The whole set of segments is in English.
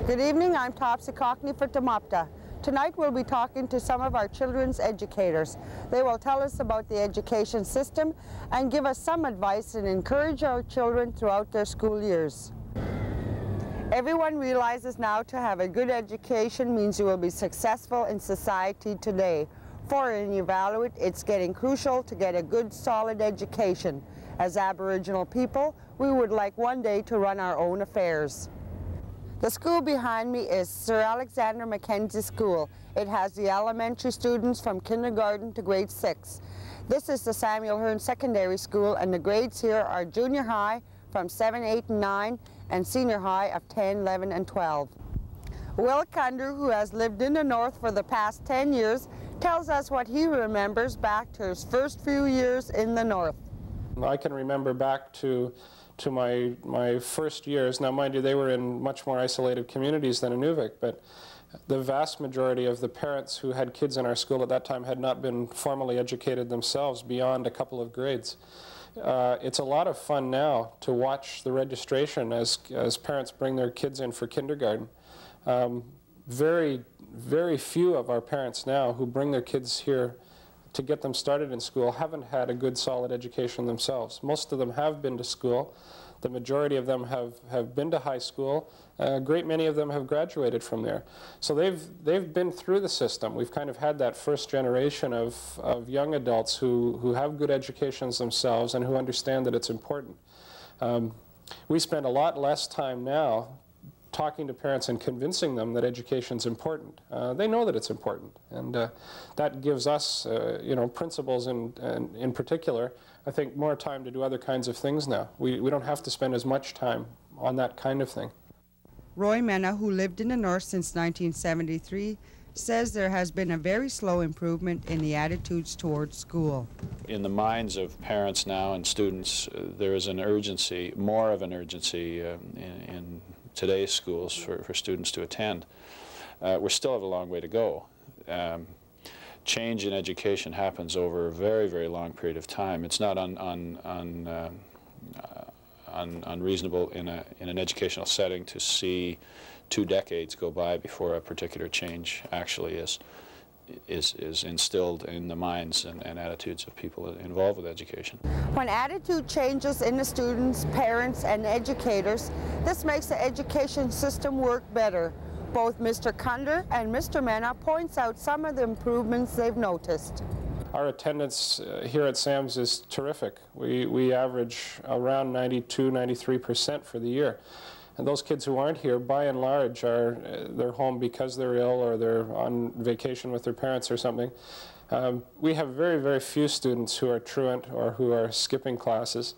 Good evening, I'm Topsy Cockney for TAMAPTA. Tonight we'll be talking to some of our children's educators. They will tell us about the education system and give us some advice and encourage our children throughout their school years. Everyone realizes now to have a good education means you will be successful in society today. For an evaluate, it's getting crucial to get a good, solid education. As Aboriginal people, we would like one day to run our own affairs. The school behind me is Sir Alexander Mackenzie School. It has the elementary students from kindergarten to grade 6. This is the Samuel Hearn Secondary School, and the grades here are junior high from 7, 8, and 9, and senior high of 10, 11, and 12. Will Kunder, who has lived in the north for the past 10 years, tells us what he remembers back to his first few years in the north. I can remember back to my first years. Now, mind you, they were in much more isolated communities than Inuvik, but the vast majority of the parents who had kids in our school at that time had not been formally educated themselves beyond a couple of grades. It's a lot of fun now to watch the registration as parents bring their kids in for kindergarten. Very, very few of our parents now who bring their kids here to get them started in school haven't had a good solid education themselves. Most of them have been to school. The majority of them have been to high school. A great many of them have graduated from there. So they've been through the system. We've kind of had that first generation of young adults who have good educations themselves and who understand that it's important. We spend a lot less time now talking to parents and convincing them that education's important. They know that it's important, and that gives us, principals and in particular, I think, more time to do other kinds of things now. We don't have to spend as much time on that kind of thing. Roy Menagh, who lived in the north since 1973, says there has been a very slow improvement in the attitudes towards school. In the minds of parents now and students, there is an urgency, more of an urgency in today's schools for students to attend. We still have a long way to go. Change in education happens over a very, very long period of time. It's not unreasonable in an educational setting to see 2 decades go by before a particular change actually is instilled in the minds and attitudes of people involved with education. When attitude changes in the students, parents, and educators, this makes the education system work better. Both Mr. Kunder and Mr. Menagh points out some of the improvements they've noticed. Our attendance here at SAMS is terrific. We average around 92, 93% for the year. And those kids who aren't here, by and large, they're home because they're ill or they're on vacation with their parents or something. We have very, very few students who are truant or who are skipping classes.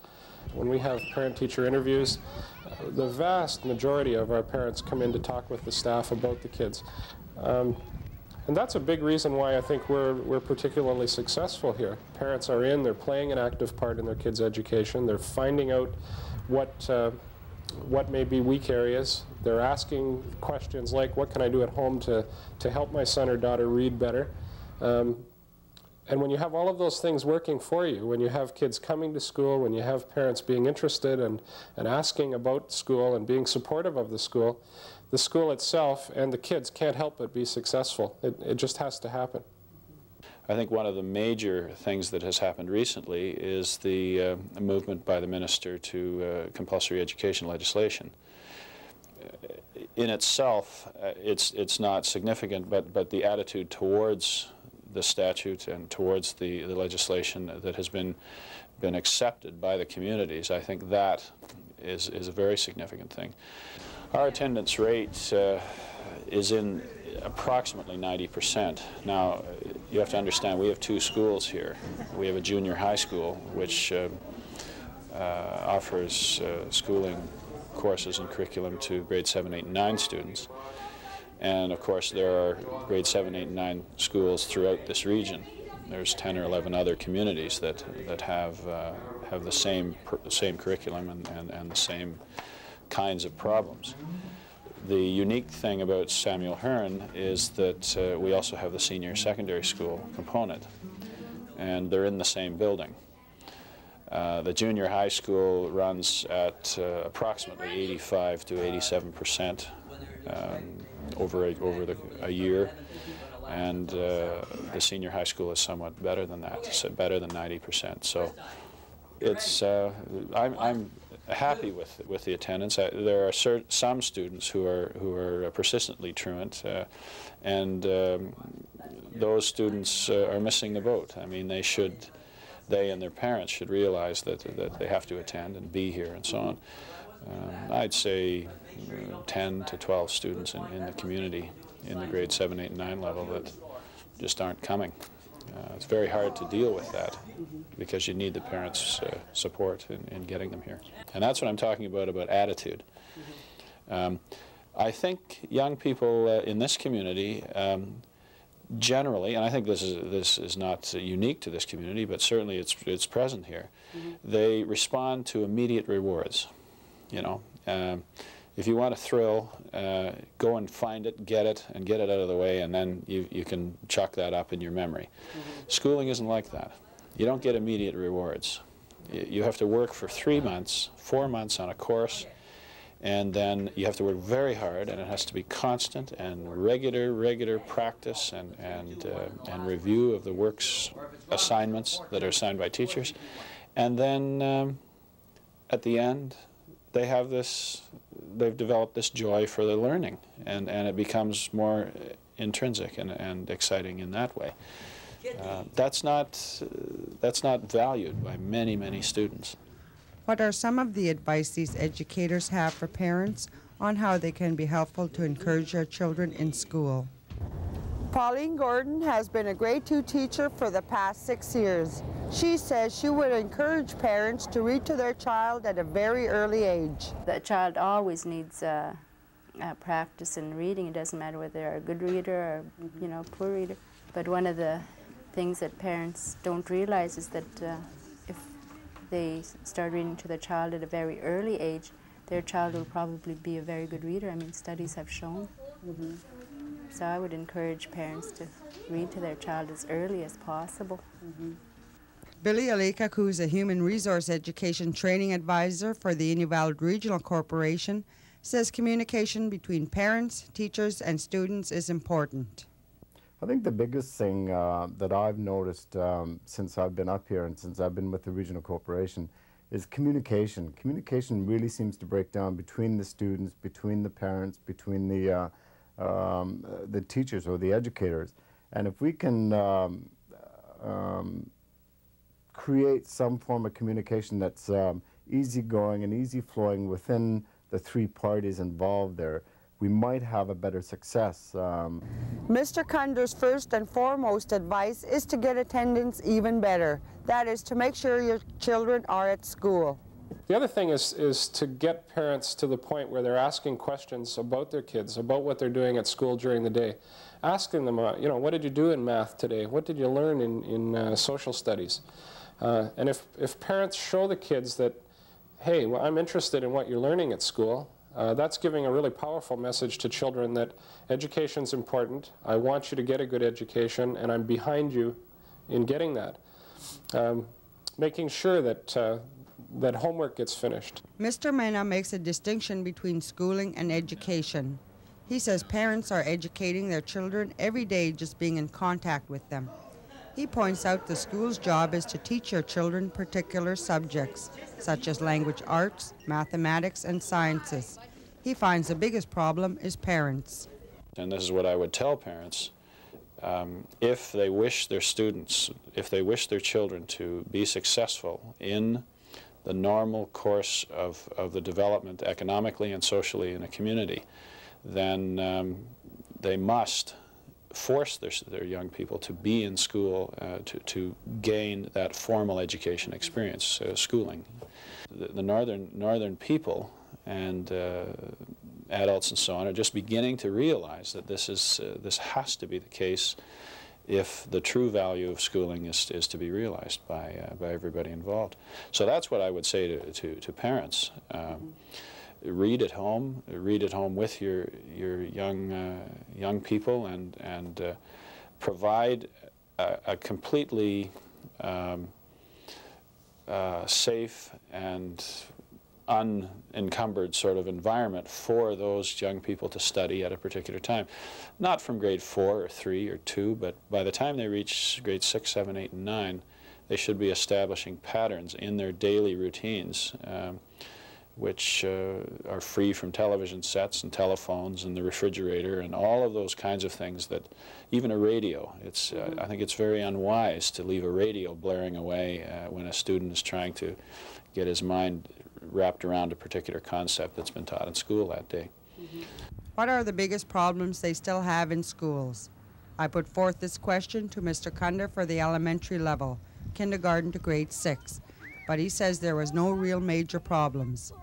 When we have parent-teacher interviews, the vast majority of our parents come in to talk with the staff about the kids. And that's a big reason why I think we're particularly successful here. Parents are in, they're playing an active part in their kids' education, they're finding out what may be weak areas. They're asking questions like, what can I do at home to help my son or daughter read better? And when you have all of those things working for you, when you have kids coming to school, when you have parents being interested and asking about school and being supportive of the school itself and the kids can't help but be successful. It just has to happen. I think one of the major things that has happened recently is the movement by the minister to compulsory education legislation. In itself, it's not significant, but the attitude towards the statute and towards the legislation that has been accepted by the communities, I think that is a very significant thing. Our attendance rate is in approximately 90%. Now, you have to understand, we have 2 schools here. We have a junior high school, which offers schooling courses and curriculum to grade 7, 8, and 9 students. And of course, there are grade 7, 8, and 9 schools throughout this region. There's 10 or 11 other communities that have the same curriculum and the same kinds of problems. The unique thing about Samuel Hearn is that we also have the senior secondary school component, and they're in the same building. The junior high school runs at approximately 85 to 87% over a year, and the senior high school is somewhat better than that, so better than 90%. So it's I'm happy with the attendance. There are some students who are persistently truant, and those students are missing the boat. I mean, they and their parents should realize that they have to attend and be here and so on. I'd say 10 to 12 students in the community in the grade 7, 8, and 9 level that just aren't coming. It's very hard to deal with that because you need the parents' support in getting them here. And that's what I'm talking about attitude. I think young people in this community generally, and I think this is not unique to this community, but certainly it's present here, they respond to immediate rewards. You know, if you want a thrill, go and find it, get it out of the way, and then you can chalk that up in your memory. Schooling isn't like that. You don't get immediate rewards. You have to work for 3 months, 4 months on a course, and then you have to work very hard, and it has to be constant and regular practice and review of the works assignments that are assigned by teachers. And then at the end, they've developed this joy for the learning, and it becomes more intrinsic and exciting in that way. That's not valued by many students. What are some of the advice these educators have for parents on how they can be helpful to encourage their children in school? Pauline Gordon has been a grade 2 teacher for the past 6 years. She says she would encourage parents to read to their child at a very early age. The child always needs practice in reading. It doesn't matter whether they're a good reader or poor reader. But one of the things that parents don't realize is that if they start reading to their child at a very early age, their child will probably be a very good reader. I mean, studies have shown. So I would encourage parents to read to their child as early as possible. Billy Alikak, who is a Human Resource Education Training Advisor for the Inuveld Regional Corporation, says communication between parents, teachers, and students is important. I think the biggest thing that I've noticed since I've been up here and since I've been with the Regional Corporation is communication. Communication really seems to break down between the students, between the parents, between the teachers or the educators. And if we can create some form of communication that's easygoing and easy-flowing within the 3 parties involved there, we might have a better success. Mr. Kunder's first and foremost advice is to get attendance even better. That is, to make sure your children are at school. The other thing is to get parents to the point where they're asking questions about their kids, about what they're doing at school during the day. Asking them, what did you do in math today? What did you learn in social studies? And if parents show the kids that, hey, well, I'm interested in what you're learning at school, that's giving a really powerful message to children that education's important. I want you to get a good education, and I'm behind you in getting that. Making sure that that homework gets finished. Mr. Menagh makes a distinction between schooling and education. He says parents are educating their children every day just being in contact with them. He points out the school's job is to teach your children particular subjects, such as language arts, mathematics, and sciences. He finds the biggest problem is parents. And this is what I would tell parents. If they wish their students, if they wish their children to be successful in the normal course of the development economically and socially in a community, then they must force their young people to be in school to gain that formal education experience, schooling. The northern people and adults and so on are just beginning to realize that this has to be the case if the true value of schooling is to be realized by everybody involved. So that's what I would say to parents. Read at home with your young people, and provide a completely safe and unencumbered sort of environment for those young people to study at a particular time. Not from grade 4 or 3 or 2, but by the time they reach grade 6, 7, 8, and 9, they should be establishing patterns in their daily routines, which are free from television sets and telephones and the refrigerator and all of those kinds of things that, even a radio, it's, I think it's very unwise to leave a radio blaring away when a student is trying to get his mind wrapped around a particular concept that's been taught in school that day. What are the biggest problems they still have in schools? I put forth this question to Mr. Kunder for the elementary level, kindergarten to grade 6, but he says there was no real major problems.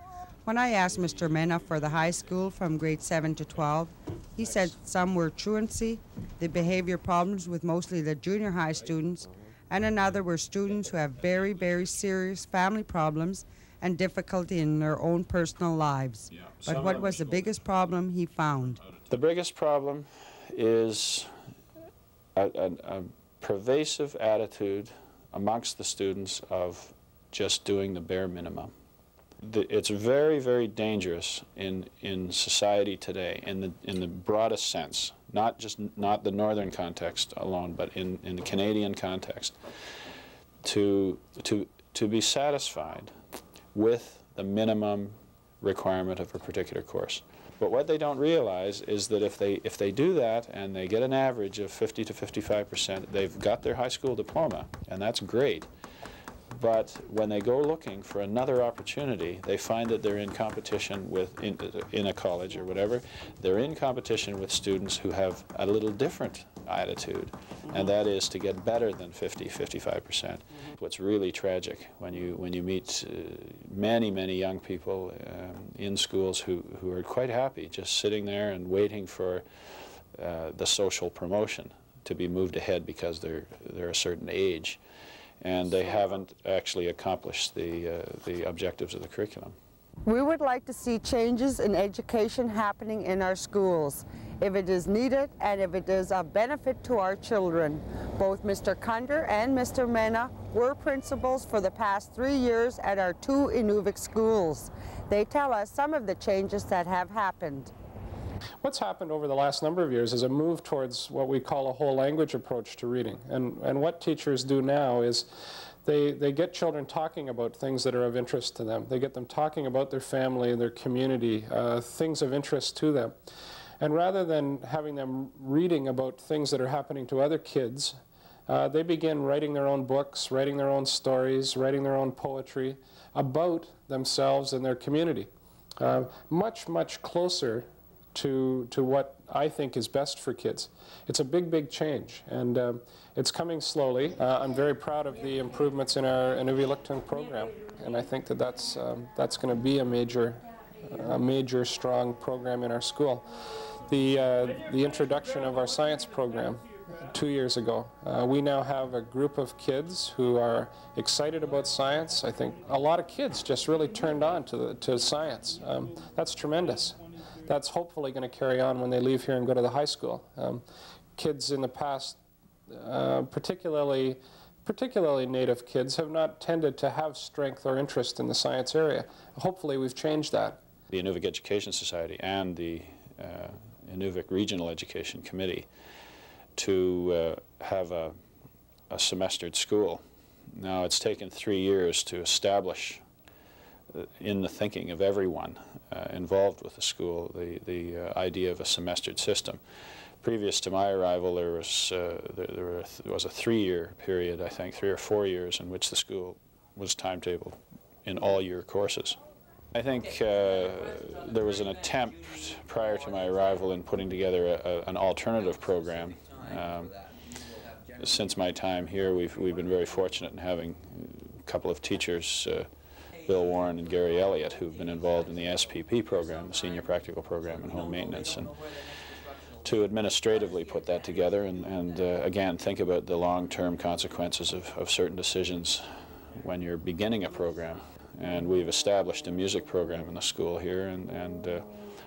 When I asked Mr. Menagh for the high school from grade 7 to 12, he said some were truancy, the behavior problems with mostly the junior high students, and another were students who have very, very serious family problems and difficulty in their own personal lives. But what was the biggest problem he found? The biggest problem is a pervasive attitude amongst the students of just doing the bare minimum. It's very, very dangerous in society today, in the broadest sense, not the northern context alone, but in the Canadian context, to be satisfied with the minimum requirement of a particular course. But what they don't realize is that if they do that and they get an average of 50 to 55%, they've got their high school diploma, and that's great. But when they go looking for another opportunity, they find that they're in competition with, in a college or whatever, they're in competition with students who have a little different attitude, and that is to get better than 50, 55%. What's really tragic when you meet many young people in schools who are quite happy just sitting there and waiting for the social promotion to be moved ahead because they're a certain age, and they haven't actually accomplished the objectives of the curriculum. We would like to see changes in education happening in our schools, if it is needed and if it is of benefit to our children. Both Mr. Kunder and Mr. Menagh were principals for the past 3 years at our 2 Inuvik schools. They tell us some of the changes that have happened. What's happened over the last number of years is a move towards what we call a whole language approach to reading. And what teachers do now is they get children talking about things that are of interest to them. They get them talking about their family, their community, things of interest to them. And rather than having them reading about things that are happening to other kids, they begin writing their own books, writing their own stories, writing their own poetry about themselves and their community. Much closer to what I think is best for kids. It's a big change, and it's coming slowly. I'm very proud of the improvements in our Inuvialuktun program, and I think that that's going to be a major strong program in our school. The introduction of our science program 2 years ago. We now have a group of kids who are excited about science. I think a lot of kids just really turned on to science. That's tremendous. That's hopefully going to carry on when they leave here and go to the high school. Kids in the past, particularly Native kids, have not tended to have strength or interest in the science area. Hopefully we've changed that. The Inuvik Education Society and the Inuvik Regional Education Committee to have a semestered school. Now, it's taken 3 years to establish in the thinking of everyone involved with the school the idea of a semestered system. Previous to my arrival, there was a 3-year period, I think, 3 or 4 years, in which the school was timetabled in all-year courses. I think there was an attempt prior to my arrival in putting together an alternative program. Since my time here, we've been very fortunate in having a couple of teachers, Bill Warren and Gary Elliott, who've been involved in the SPP program, the Senior Practical Program in Home Maintenance, and to administratively put that together and again, think about the long-term consequences of certain decisions when you're beginning a program. And we've established a music program in the school here and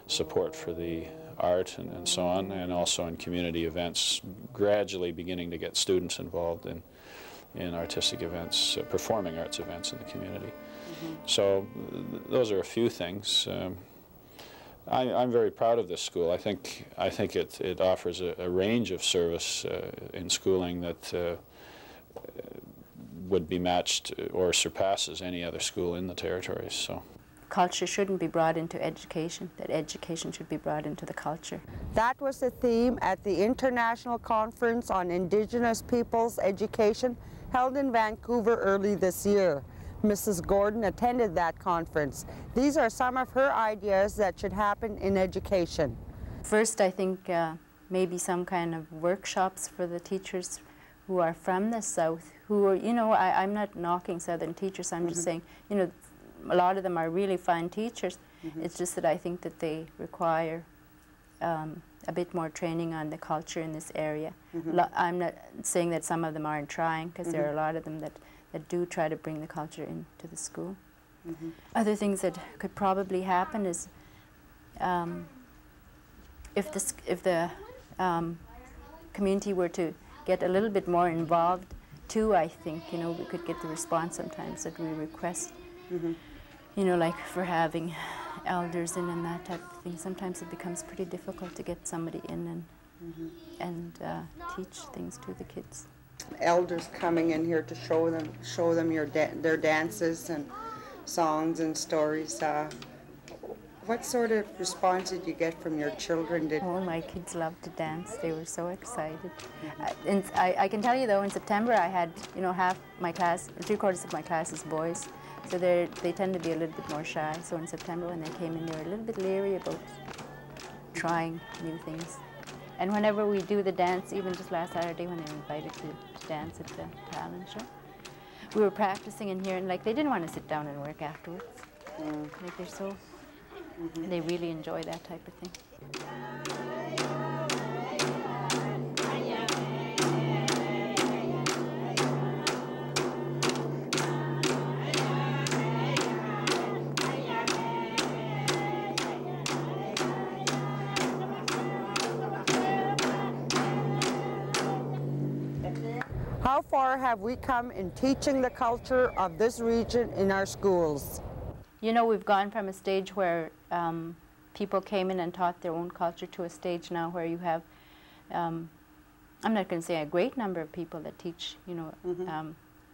support for the art and so on, and also in community events, gradually beginning to get students involved in in artistic events, performing arts events in the community. So those are a few things. I'm very proud of this school. I think it offers a range of service in schooling that would be matched or surpasses any other school in the territories. So. Culture shouldn't be brought into education, that education should be brought into the culture. That was the theme at the International Conference on Indigenous Peoples Education held in Vancouver early this year. Mrs. Gordon attended that conference. These are some of her ideas that should happen in education. First, I think maybe some kind of workshops for the teachers who are from the South, who are, you know, I'm not knocking Southern teachers, I'm just saying, you know, a lot of them are really fine teachers. It's just that I think that they require a bit more training on the culture in this area. I'm not saying that some of them aren't trying, because there are a lot of them that do try to bring the culture into the school. Other things that could probably happen is if the community were to get a little bit more involved too, I think, you know, we could get the response sometimes that we request. You know, like for having elders in and that type of thing. Sometimes it becomes pretty difficult to get somebody in and teach things to the kids. Elders coming in here to show them their dances and songs and stories. What sort of response did you get from your children? Oh, my kids loved to dance. They were so excited. I can tell you though, in September I had, you know, half my class, 3/4 of my class is boys. So they tend to be a little bit more shy. So in September when they came in, they were a little bit leery about trying new things. And whenever we do the dance, even just last Saturday when they were invited to dance at the talent show, we were practicing in here, and like they didn't want to sit down and work afterwards. Like they're so, they really enjoy that type of thing. How far have we come in teaching the culture of this region in our schools? You know, we've gone from a stage where people came in and taught their own culture to a stage now where you have, I'm not going to say a great number of people that teach, you know,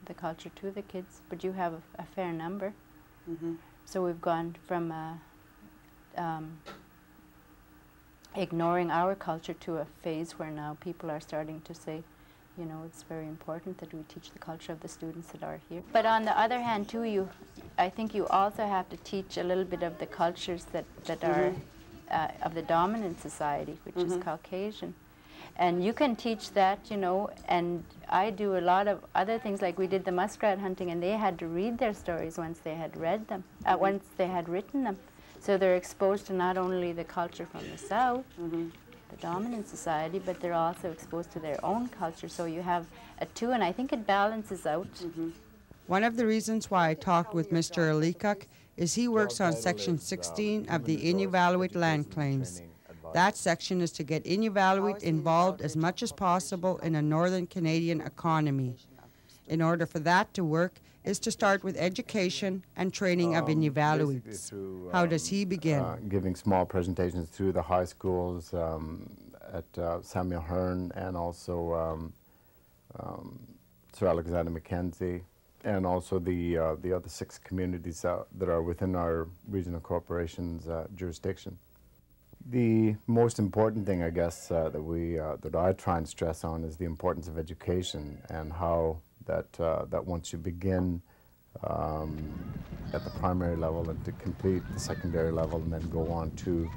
the culture to the kids, but you have a fair number. So we've gone from ignoring our culture to a phase where now people are starting to say, you know, it's very important that we teach the culture of the students that are here. But on the other hand, too, I think you also have to teach a little bit of the cultures that are of the dominant society, which is Caucasian. And you can teach that, you know, and I do a lot of other things, like we did the muskrat hunting, and they had to read their stories once they had read them, once they had written them. So they're exposed to not only the culture from the South, the dominant society, but they're also exposed to their own culture. So you have a two, and I think it balances out. One of the reasons why I talked with Mr. Alikuk is he works on Section 16 of the Inuvialuit land claims. That section is to get Inuvialuit involved as much as possible in a northern Canadian economy. In order for that to work is to start with education and training of Inuvialuits. How does he begin? Giving small presentations through the high schools at Samuel Hearn, and also Sir Alexander Mackenzie, and also the other 6 communities that are within our regional corporation's jurisdiction. The most important thing, I guess, that I try and stress on is the importance of education, and how that once you begin at the primary level and to complete the secondary level and then go on to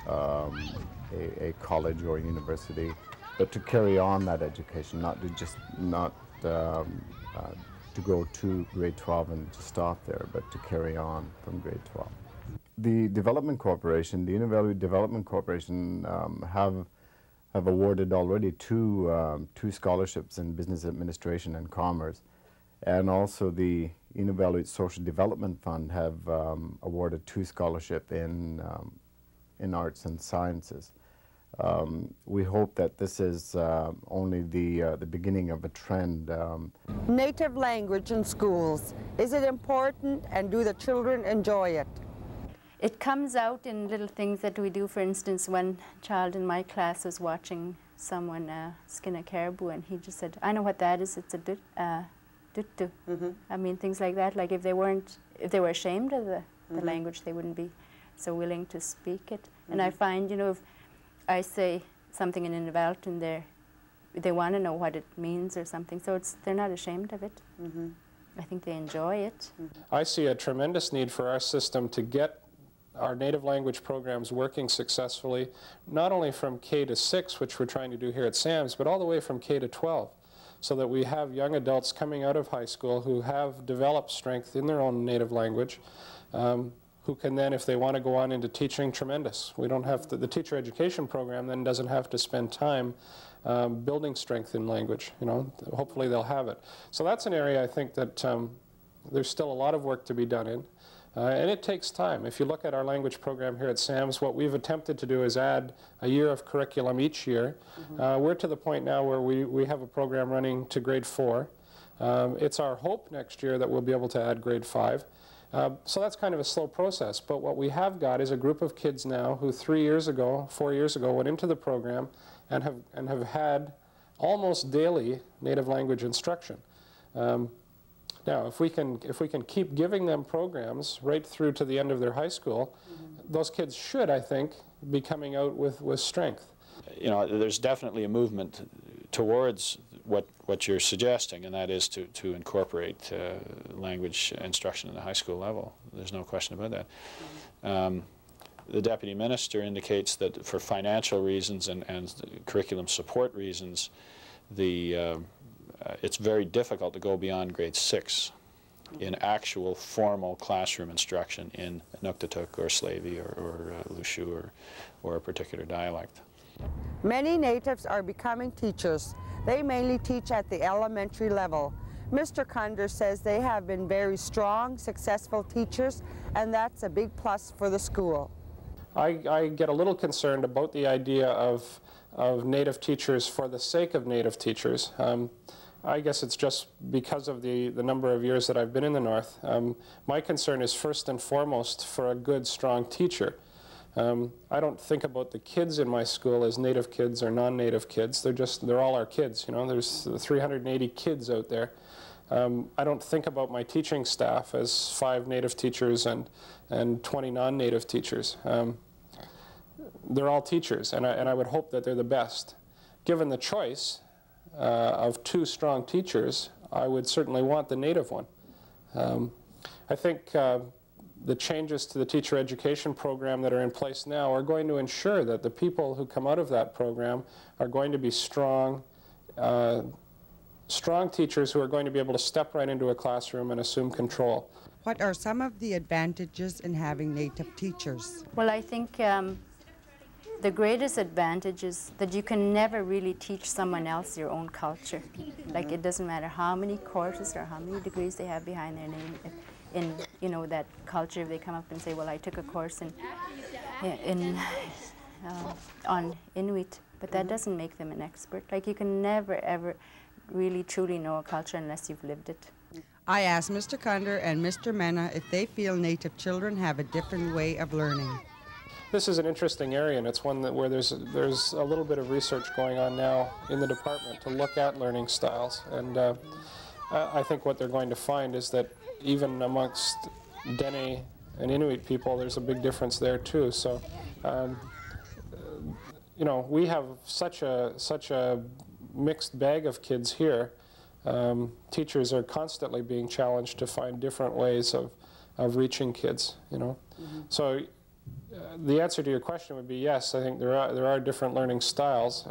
a college or a university, but to carry on that education, not to go to grade 12 and to stop there, but to carry on from grade 12. The Development Corporation, the Inuvialuit Development Corporation, have awarded already two scholarships in business administration and commerce, and also the Inuvialuit Social Development Fund have awarded 2 scholarships in arts and sciences. we hope that this is only the beginning of a trend. Native language in schools. Is it important, and do the children enjoy it? It comes out in little things that we do. For instance, one child in my class was watching someone skin a caribou, and he just said, "I know what that is. It's a dut-dut." I mean, things like that. Like if they were ashamed of the language, they wouldn't be so willing to speak it. And I find, you know, if I say something in Inveralton, they want to know what it means or something. So they're not ashamed of it. I think they enjoy it. I see a tremendous need for our system to get our native language programs working successfully, not only from K to 6, which we're trying to do here at SAMS, but all the way from K to 12, so that we have young adults coming out of high school who have developed strength in their own native language, who can then, if they want to go on into teaching, tremendous. We don't have to, the teacher education program then doesn't have to spend time building strength in language. You know, hopefully they'll have it. So that's an area I think that there's still a lot of work to be done in. And it takes time. If you look at our language program here at SAMS, what we've attempted to do is add a year of curriculum each year. We're to the point now where we have a program running to grade 4. It's our hope next year that we'll be able to add grade 5. So that's kind of a slow process. But what we have got is a group of kids now who 4 years ago, went into the program and have had almost daily native language instruction. Now, if we can keep giving them programs right through to the end of their high school, those kids should, I think, be coming out with strength. You know, there's definitely a movement towards what you're suggesting, and that is to incorporate language instruction at the high school level. There's no question about that. The Deputy Minister indicates that for financial reasons and curriculum support reasons, it's very difficult to go beyond grade 6 in actual formal classroom instruction in Inuktitut or Slavey or Lushu or a particular dialect. Many natives are becoming teachers. They mainly teach at the elementary level. Mr. Kunder says they have been very strong, successful teachers, and that's a big plus for the school. I get a little concerned about the idea of native teachers for the sake of native teachers. I guess it's just because of the number of years that I've been in the North. My concern is first and foremost for a good, strong teacher. I don't think about the kids in my school as native kids or non-native kids. They're all our kids, you know. There's 380 kids out there. I don't think about my teaching staff as 5 native teachers and 20 non-native teachers. They're all teachers, and I would hope that they're the best. Given the choice of 2 strong teachers, I would certainly want the native one. I think the changes to the teacher education program that are in place now are going to ensure that the people who come out of that program are going to be strong teachers who are going to be able to step right into a classroom and assume control. What are some of the advantages in having native teachers? Well, I think the greatest advantage is that you can never really teach someone else your own culture. Like, it doesn't matter how many courses or how many degrees they have behind their name in you know, that culture. If they come up and say, well, I took a course on Inuit, but that doesn't make them an expert. Like, you can never ever really truly know a culture unless you've lived it. I asked Mr. Kunder and Mr. Menagh if they feel native children have a different way of learning. This is an interesting area, and it's one where there's a little bit of research going on now in the department to look at learning styles. And I think what they're going to find is that even amongst Dene and Inuit people, there's a big difference there too. So, you know, we have such a mixed bag of kids here. Teachers are constantly being challenged to find different ways of reaching kids, you know. So the answer to your question would be yes. I think there are different learning styles,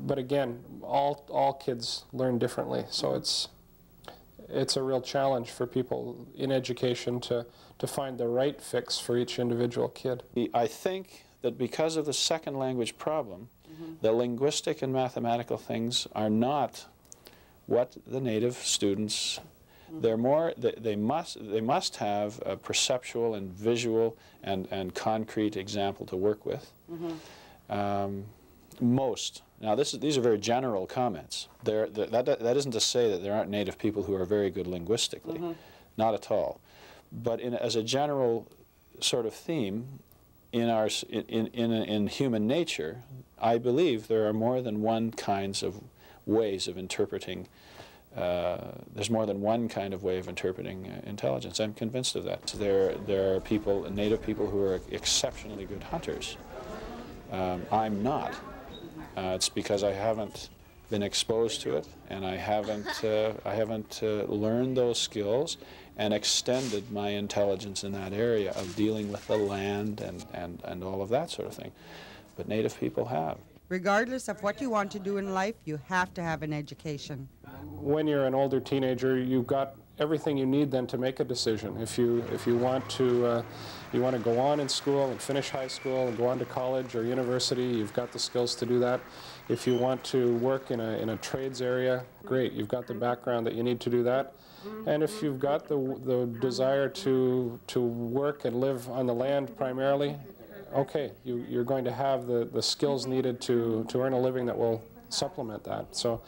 but again, all kids learn differently. So it's a real challenge for people in education to find the right fix for each individual kid. I think that because of the second language problem, the linguistic and mathematical things are not what the native students. They're more. They must have a perceptual and visual and concrete example to work with. Most. Now, these are very general comments. That isn't to say that there aren't native people who are very good linguistically. Mm-hmm. Not at all. But as a general sort of theme, in human nature, I believe there are more than one kinds of ways of interpreting. There's more than one kind of way of interpreting intelligence. I'm convinced of that. There are people, native people, who are exceptionally good hunters. I'm not. It's because I haven't been exposed to it, and I haven't learned those skills and extended my intelligence in that area of dealing with the land and all of that sort of thing. But native people have. Regardless of what you want to do in life, you have to have an education. When you're an older teenager, you've got everything you need then to make a decision. If you want to go on in school and finish high school and go on to college or university, you've got the skills to do that. If you want to work in a trades area, great, you've got the background that you need to do that. And if you've got the desire to work and live on the land primarily, okay, you're going to have the skills needed to earn a living that will supplement that. So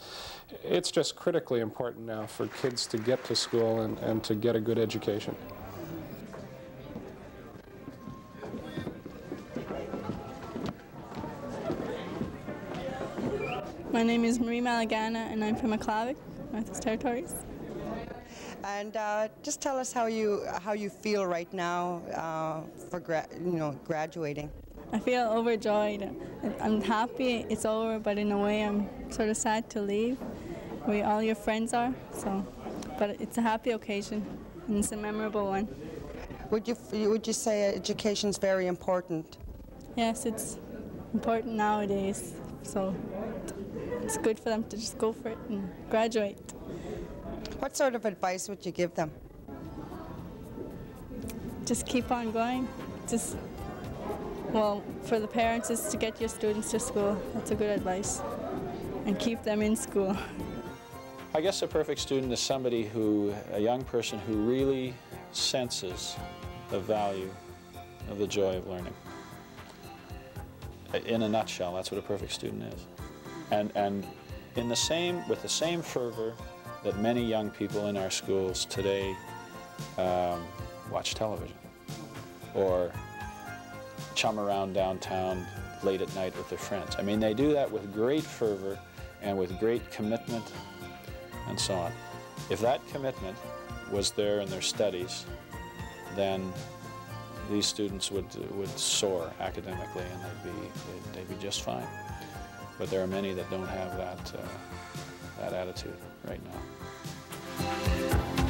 it's just critically important now for kids to get to school and to get a good education. My name is Marie Malagana, and I'm from Aklavik, Northwest Territories. And just tell us how you feel right now for graduating. I feel overjoyed. I'm happy it's over, but in a way I'm sort of sad to leave, where all your friends are. But it's a happy occasion, and it's a memorable one. Would you say education's very important? Yes, it's important nowadays. So it's good for them to just go for it and graduate. What sort of advice would you give them? Just keep on going. Well, for the parents is to get your students to school. That's a good advice. And keep them in school. I guess a perfect student is a young person who really senses the value of the joy of learning. In a nutshell, that's what a perfect student is. And with the same fervor that many young people in our schools today watch television or chum around downtown late at night with their friends. I mean, they do that with great fervor and with great commitment and so on. If that commitment was there in their studies, then these students would soar academically, and they'd be just fine. But there are many that don't have that attitude right now.